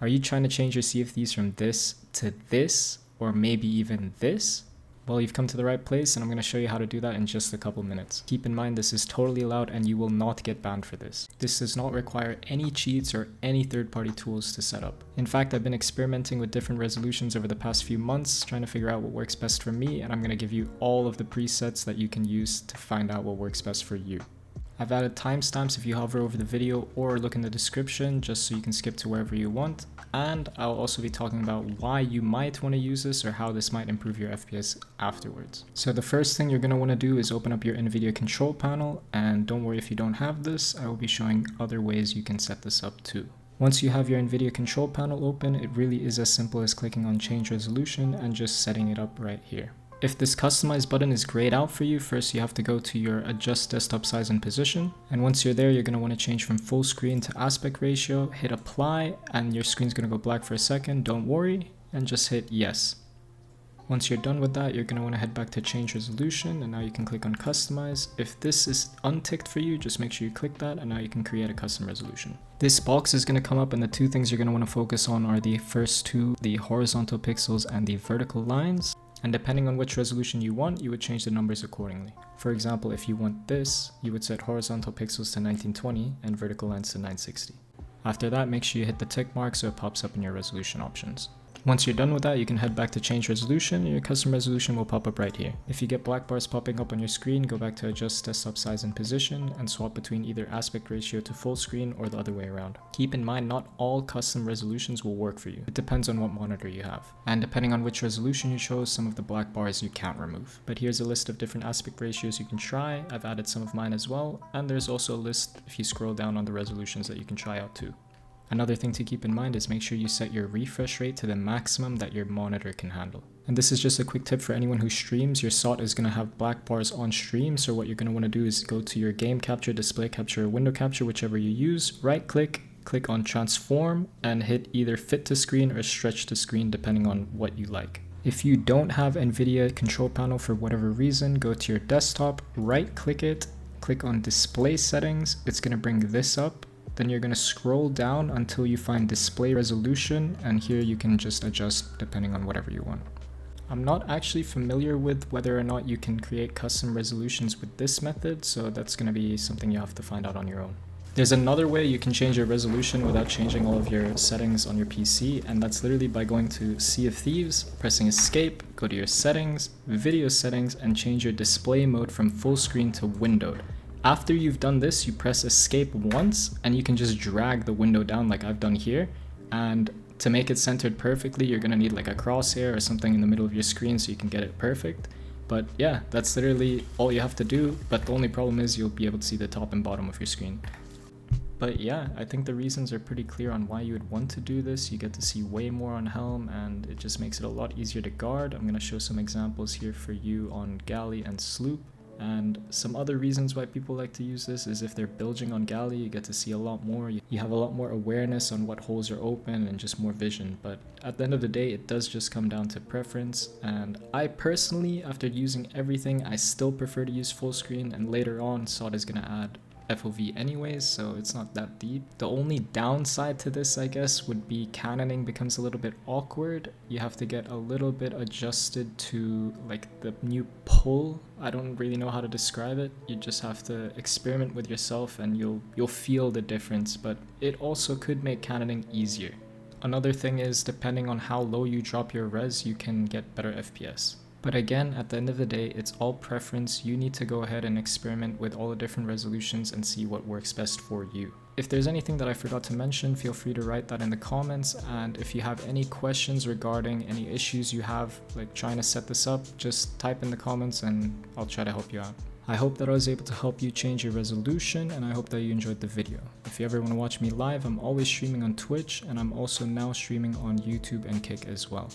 Are you trying to change your Sea of Thieves from this to this, or maybe even this? Well, you've come to the right place, and I'm going to show you how to do that in just a couple minutes. Keep in mind, this is totally allowed and you will not get banned for this. This does not require any cheats or any third-party tools to set up. In fact, I've been experimenting with different resolutions over the past few months, trying to figure out what works best for me, and I'm going to give you all of the presets that you can use to find out what works best for you. I've added timestamps if you hover over the video or look in the description just so you can skip to wherever you want. And I'll also be talking about why you might want to use this or how this might improve your FPS afterwards. So the first thing you're going to want to do is open up your NVIDIA control panel, and don't worry if you don't have this, I will be showing other ways you can set this up too. Once you have your NVIDIA control panel open, it really is as simple as clicking on change resolution and just setting it up right here. If this customize button is grayed out for you, first you have to go to your adjust desktop size and position. And once you're there, you're going to want to change from full screen to aspect ratio, hit apply, and your screen's going to go black for a second. Don't worry, and just hit yes. Once you're done with that, you're going to want to head back to change resolution, and now you can click on customize. If this is unticked for you, just make sure you click that, and now you can create a custom resolution. This box is going to come up, and the two things you're going to want to focus on are the first two, the horizontal pixels and the vertical lines. And depending on which resolution you want, you would change the numbers accordingly. For example, if you want this, you would set horizontal pixels to 1920 and vertical lines to 960. After that, make sure you hit the tick mark so it pops up in your resolution options. Once you're done with that, you can head back to change resolution and your custom resolution will pop up right here. If you get black bars popping up on your screen, go back to adjust desktop size and position and swap between either aspect ratio to full screen or the other way around. Keep in mind, not all custom resolutions will work for you. It depends on what monitor you have. And depending on which resolution you chose, some of the black bars you can't remove. But here's a list of different aspect ratios you can try. I've added some of mine as well. And there's also a list if you scroll down on the resolutions that you can try out too. Another thing to keep in mind is make sure you set your refresh rate to the maximum that your monitor can handle. And this is just a quick tip for anyone who streams. Your SOT is going to have black bars on stream, so what you're going to want to do is go to your game capture, display capture, or window capture, whichever you use, right click, click on transform, and hit either fit to screen or stretch to screen depending on what you like. If you don't have NVIDIA control panel for whatever reason, go to your desktop, right click it, click on display settings, it's going to bring this up. Then you're going to scroll down until you find display resolution, and here you can just adjust depending on whatever you want. I'm not actually familiar with whether or not you can create custom resolutions with this method, so that's going to be something you have to find out on your own. There's another way you can change your resolution without changing all of your settings on your PC, and that's literally by going to Sea of Thieves, pressing escape, go to your settings, video settings, and change your display mode from full screen to windowed. After you've done this, you press escape once and you can just drag the window down like I've done here. And to make it centered perfectly, you're going to need like a crosshair or something in the middle of your screen so you can get it perfect. But yeah, that's literally all you have to do. But the only problem is you'll be able to see the top and bottom of your screen. But yeah, I think the reasons are pretty clear on why you would want to do this. You get to see way more on helm and it just makes it a lot easier to guard. I'm going to show some examples here for you on galley and sloop. And some other reasons why people like to use this is if they're bilging on galley, you get to see a lot more. You have a lot more awareness on what holes are open and just more vision. But at the end of the day, it does just come down to preference. And I personally, after using everything, I still prefer to use full screen. And later on, SOT is going to add FOV anyways, so it's not that deep. The only downside to this, I guess, would be cannoning becomes a little bit awkward. You have to get a little bit adjusted to like the new pull. I don't really know how to describe it. You just have to experiment with yourself and you'll feel the difference, but it also could make cannoning easier. Another thing is, depending on how low you drop your res, you can get better FPS. But again, at the end of the day, it's all preference. You need to go ahead and experiment with all the different resolutions and see what works best for you. If there's anything that I forgot to mention, feel free to write that in the comments. And if you have any questions regarding any issues you have, like trying to set this up, just type in the comments and I'll try to help you out. I hope that I was able to help you change your resolution, and I hope that you enjoyed the video. If you ever want to watch me live, I'm always streaming on Twitch, and I'm also now streaming on YouTube and Kick as well.